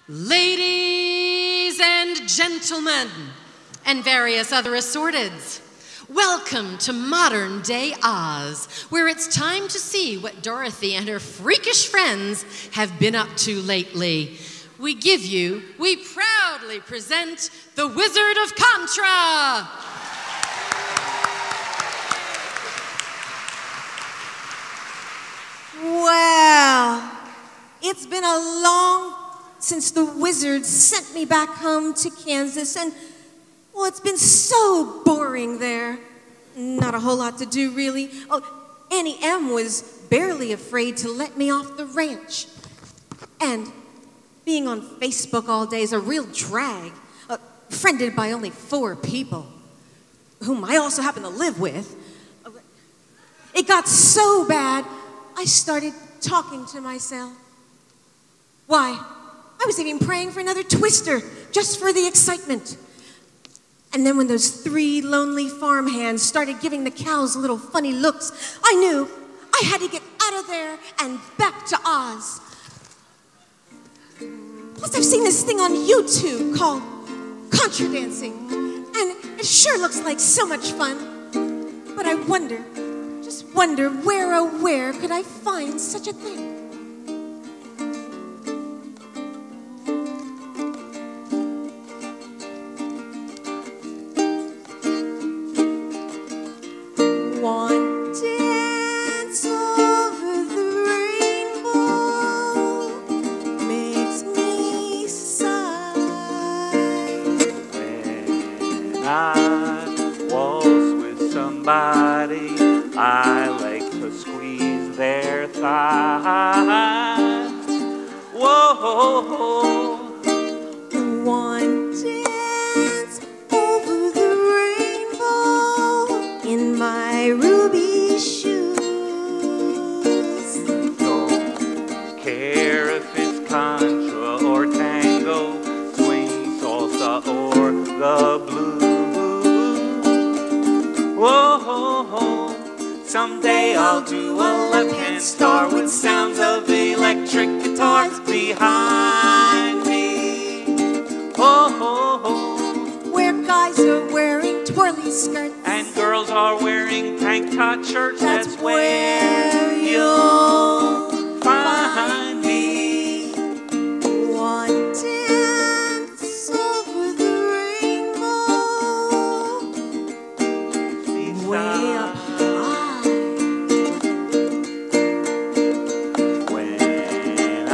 Ladies and gentlemen, and various other assorteds, welcome to modern day Oz, where it's time to see what Dorothy and her freakish friends have been up to lately. We proudly present the Wizard of Contra! Well, it's been a long since the wizard sent me back home to Kansas, and, well, it's been so boring there. Not a whole lot to do, really. Oh, Annie M. was barely afraid to let me off the ranch. And being on Facebook all day is a real drag, friended by only 4 people, whom I also happen to live with. It got so bad, I started talking to myself. Why, I was even praying for another twister, just for the excitement. And then when those 3 lonely farmhands started giving the cows little funny looks, I knew I had to get out of there and back to Oz. Plus, I've seen this thing on YouTube called Contra dancing, and it sure looks like so much fun. But I wonder, just wonder, where oh where could I find such a thing? One dance over the rainbow makes me sigh. When I waltz with somebody, I like to squeeze their thighs. Whoa. One dance over the rainbow in my ruby shoes. Don't care if it's contra or tango, swing, salsa, or the blues. Whoa. Someday I'll do a left-hand star with sounds of electric guitars behind me. Where guys are wearing twirly skirts And girls are wearing tank top shirts. That's where you'll find me. One dance over the rainbow, way up high. When I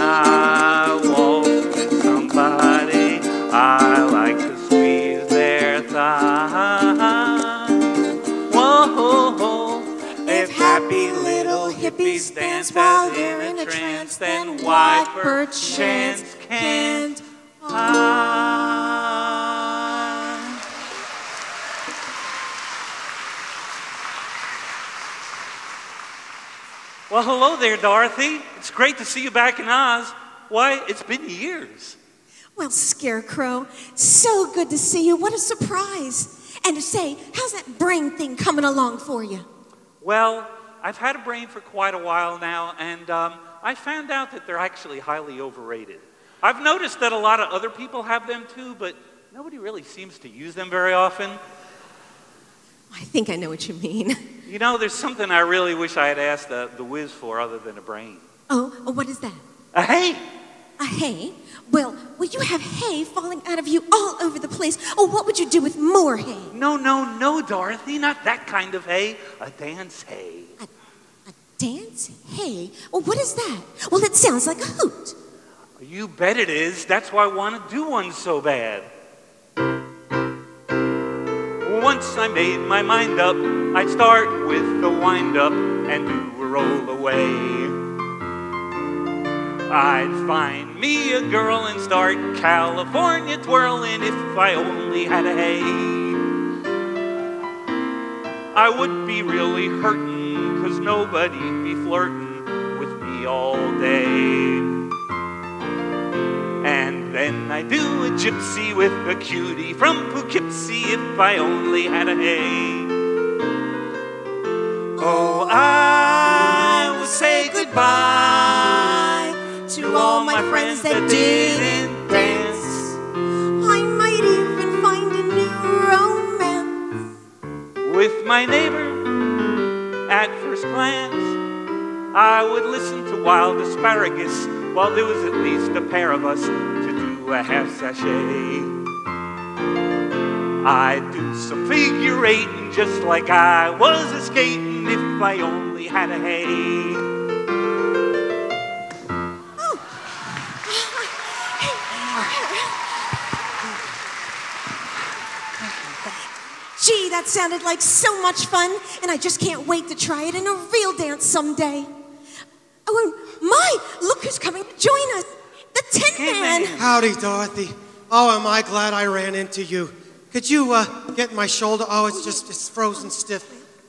walk with somebody, I like to squeeze their thighs. Whoa. If happy little hippies dance while they're in a trance, then why perchance can't I? Well, hello there, Dorothy. It's great to see you back in Oz. Why, it's been years. Well, Scarecrow, so good to see you. What a surprise. And to say, how's that brain thing coming along for you? Well, I've had a brain for quite a while now, and I found out that they're actually highly overrated. I've noticed that a lot of other people have them too, but nobody really seems to use them very often. I think I know what you mean. You know, there's something I really wish I had asked the Wiz for other than a brain. Oh, what is that? A hay! A hay? Well, you have hay falling out of you all over the place. Oh, what would you do with more hay? No, Dorothy, not that kind of hay. A dance hay. A dance hay? Well, what is that? Well, it sounds like a hoot. You bet it is. That's why I want to do one so bad. Once I made my mind up, I'd start with the wind-up and do a roll-away. I'd find me a girl and start California twirling if I only had a hay. I would be really hurtin', 'cause nobody'd be flirtin' with me all day. And then I do a gypsy with a cutie from Poughkeepsie if I only had a hay. Oh, I will say goodbye to all my friends that didn't dance. I would listen to Wild Asparagus while there was at least a pair of us to do a half sachet. I'd do some figure eighting just like I was a skating if I only had a hay. Gee, that sounded like so much fun, and I just can't wait to try it in a real dance someday. Oh, and my, look who's coming to join us. The Tin Man. Howdy, Dorothy. Oh, am I glad I ran into you. Could you get my shoulder? Oh, it's frozen stiff.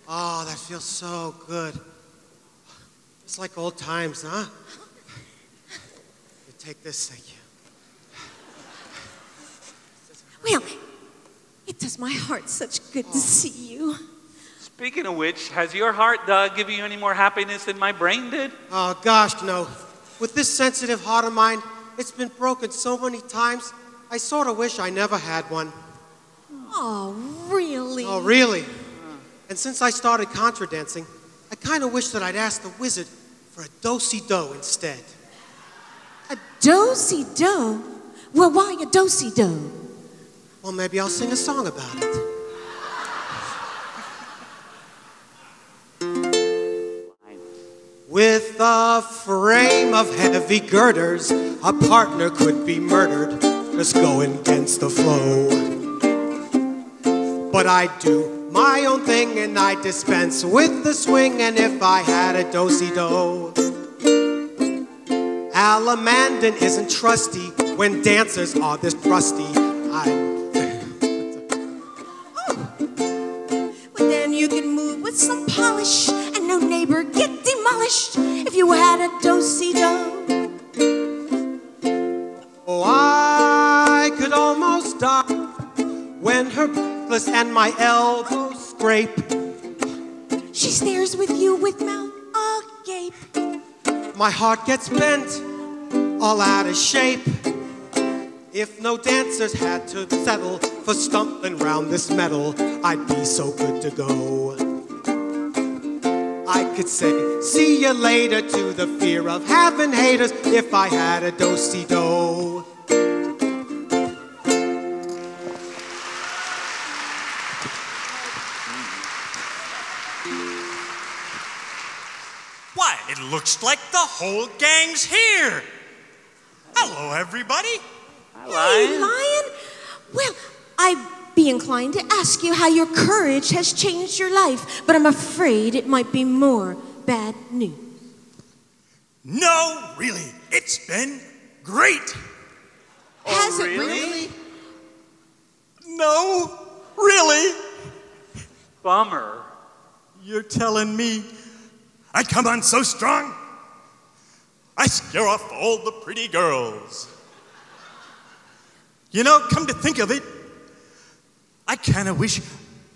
Oh, that feels so good. It's like old times, huh? You take this, thank you. Well, it does my heart such good to see you. Speaking of which, has your heart given you any more happiness than my brain did? Oh, gosh, no. With this sensitive heart of mine, it's been broken so many times, I sort of wish I never had one. Oh, really? Oh, really? And since I started Contra dancing, I kind of wish that I'd asked the wizard for a do-si-do instead. A do-si-do? Well, why a do-si-do? Well, maybe I'll sing a song about it. With a frame of heavy girders, a partner could be murdered, just going against the flow. But I do my own thing and I dispense with the swing, and if I had a do-si-do. Alamandin isn't trusty when dancers are this rusty. Well, then you can move with some polish and no neighbor get demolished if you had a do-si-do. Oh, I could almost die when her necklace and my elbows scrape. She stares with you with mouth agape. My heart gets bent, all out of shape. If no dancers had to settle for stumbling round this metal, I'd be so good to go. I could say, see you later to the fear of having haters if I had a do-si-do. Why, it looks like the whole gang's here. Hello, everybody. Hey, Lion. Well, I'd be inclined to ask you how your courage has changed your life, but I'm afraid it might be more bad news. No, really, it's been great. Has it really? No, really. Bummer. You're telling me I come on so strong, I scare off all the pretty girls. You know, come to think of it, I kind of wish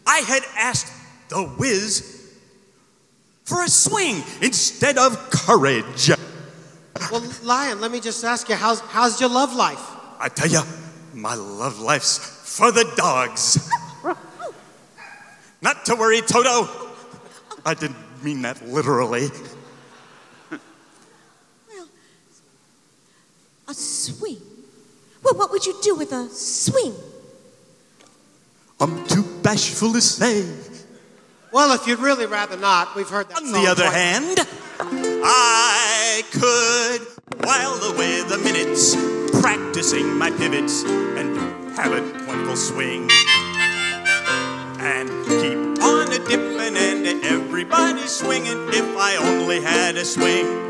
I had asked the whiz for a swing instead of courage. Well, Lion, let me just ask you, how's your love life? I tell you, my love life's for the dogs. Not to worry, Toto. I didn't mean that literally. Well, a swing? Well, what would you do with a swing? I'm too bashful to say. Well, if you'd really rather not, we've heard that On song the other twice. hand, I could while away the minutes practicing my pivots and have a wonderful swing. And keep on a dipping and everybody swinging if I only had a swing.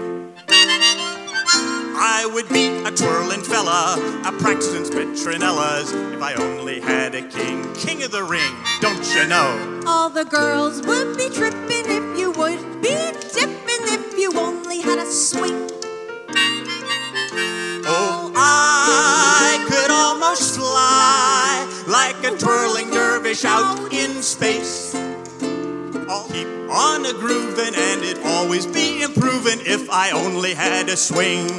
I would be a twirling fella, a practicing petronellas if I only had a king of the ring, don't you know? All the girls would be tripping if you would be dipping if you only had a swing. Oh, I could almost fly like a twirling dervish out in space. I'll keep on a grooving and it'd always be improving if I only had a swing.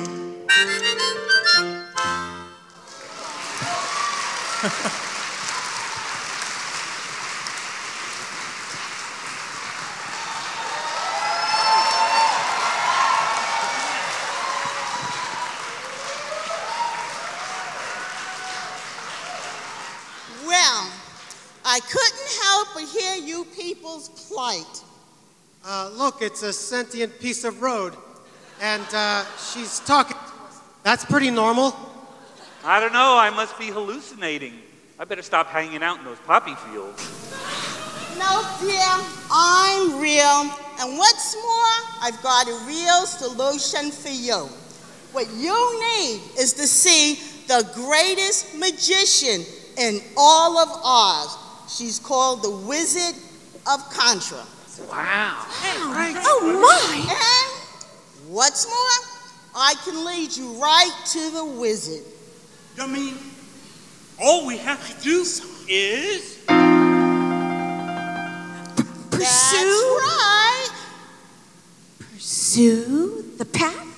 I couldn't help but hear you people's plight. Look, it's a sentient piece of road. And she's talking. That's pretty normal. I don't know, I must be hallucinating. I better stop hanging out in those poppy fields. No, dear, I'm real. And what's more, I've got a real solution for you. What you need is to see the greatest magician in all of Oz. She's called the Wizard of Contra. Wow. Oh, my! And what's more, I can lead you right to the wizard. You mean all we have to do is... That's right. Pursue the path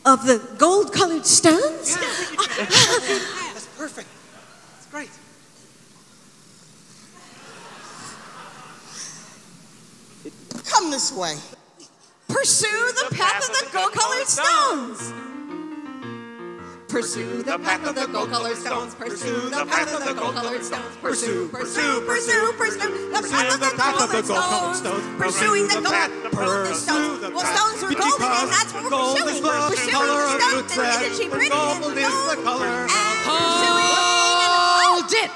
of the gold-colored stones? That's perfect. That's great. Come this way. Pursue the path of the gold-colored stones. Pursue the path of the gold-colored stones. Pursue the path of the gold-colored stones. Pursue the path of the gold-colored stones. Pursuing the path of the stones. Well, stones are golden, and that's what we're pursuing. We're pursuing the stones, and isn't she pretty? Gold is the color. Hold it!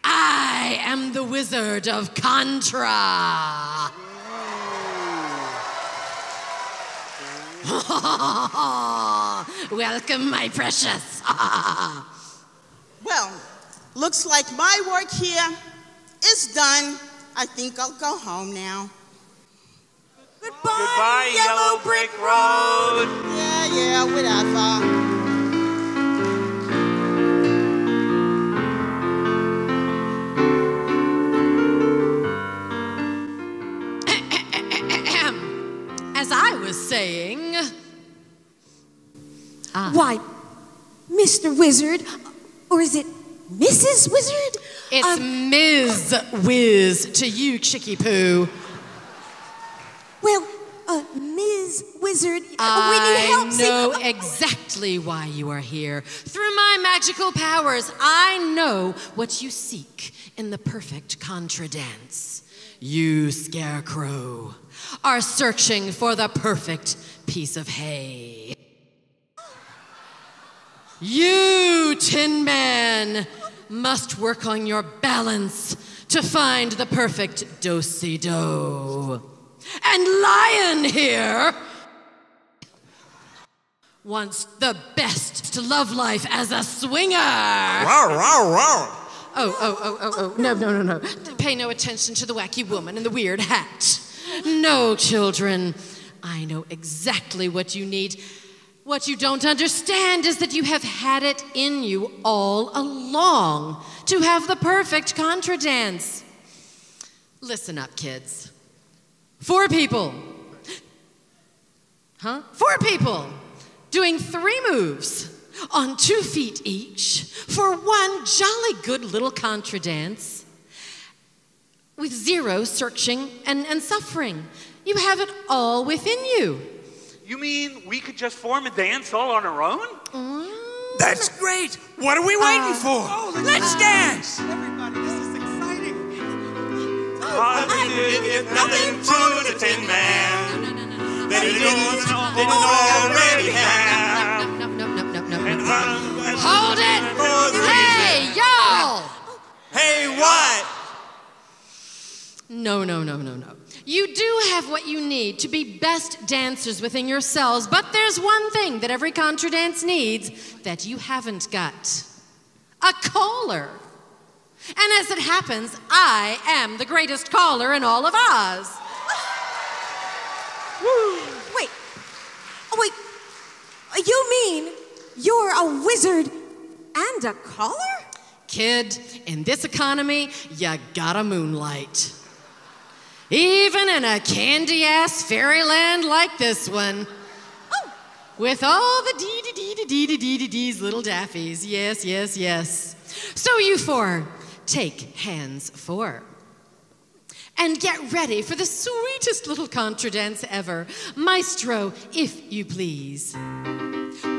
I am the Wizard of Contra. Welcome, my precious. Well, looks like my work here is done. I think I'll go home now. Goodbye, Yellow Brick Road. Yeah, whatever. As I was saying... Why, Mr. Wizard, or is it Mrs. Wizard? It's Ms. Wiz to you, Chicky Poo. Well, Ms. Wizard, we need I help. know exactly why you are here. Through my magical powers, I know what you seek in the perfect Contra dance. You, Scarecrow, are searching for the perfect piece of hay. You, Tin Man, must work on your balance to find the perfect do-si-do. And Lion here wants the best to love life as a swinger. Row, row, row. Oh, no. Pay no attention to the wacky woman in the weird hat. No, children, I know exactly what you need. What you don't understand is that you have had it in you all along to have the perfect Contra dance. Listen up, kids. 4 people. 4 people doing 3 moves on 2 feet each for one jolly good little Contra dance with 0 searching and suffering. You have it all within you. You mean we could just form a dance all on our own? That's great. What are we waiting for? Let's dance. Everybody, this is exciting. Nothing to the Tin Man that he didn't already have. No. Hold it! Hey, y'all! Hey, what? No. You do have what you need to be best dancers within yourselves, but there's one thing that every Contra dance needs that you haven't got. A caller. And as it happens, I am the greatest caller in all of Oz. Wait. You mean you're a wizard and a caller? Kid, in this economy, you gotta moonlight. Even in a candy-ass fairyland like this one. Oh, with all the dee-dee-dee-dee-dee-dee-dees little daffies. Yes. So you 4, take hands 4. And get ready for the sweetest little Contra dance ever. Maestro, if you please.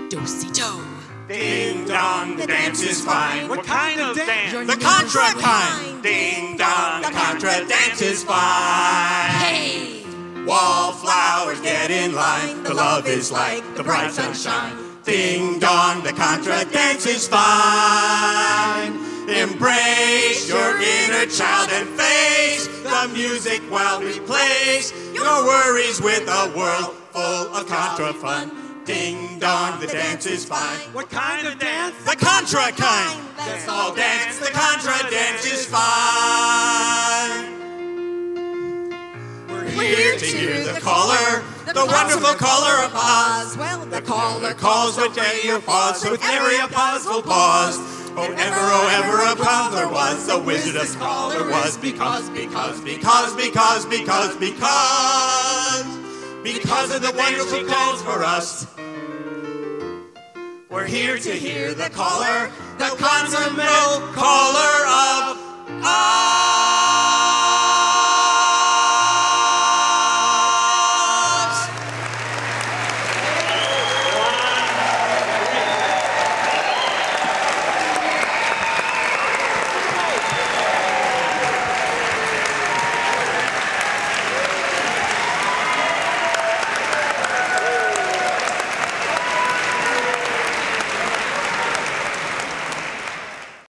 Do-si-do. Ding dong, the dance is fine. What kind of dance? The Contra kind. Ding dong, the Contra dance is fine. Hey! Wallflowers get in line. The love is like the bright sunshine. Ding dong, the Contra dance is fine. Embrace your inner child and face the music while we place your worries with a world full of Contra fun. Ding dong, the dance is fine. What kind of dance? The Contra kind. Let's all dance. The Contra dance is fine. We're here to hear the caller, the wonderful caller of Oz. Well, The caller calls with your paws, so with every applause will pause. Oh, ever a puzzler was, the wizard of caller was, because of the wonderful calls for us. We're here to hear the caller, the wonderful caller of Oz.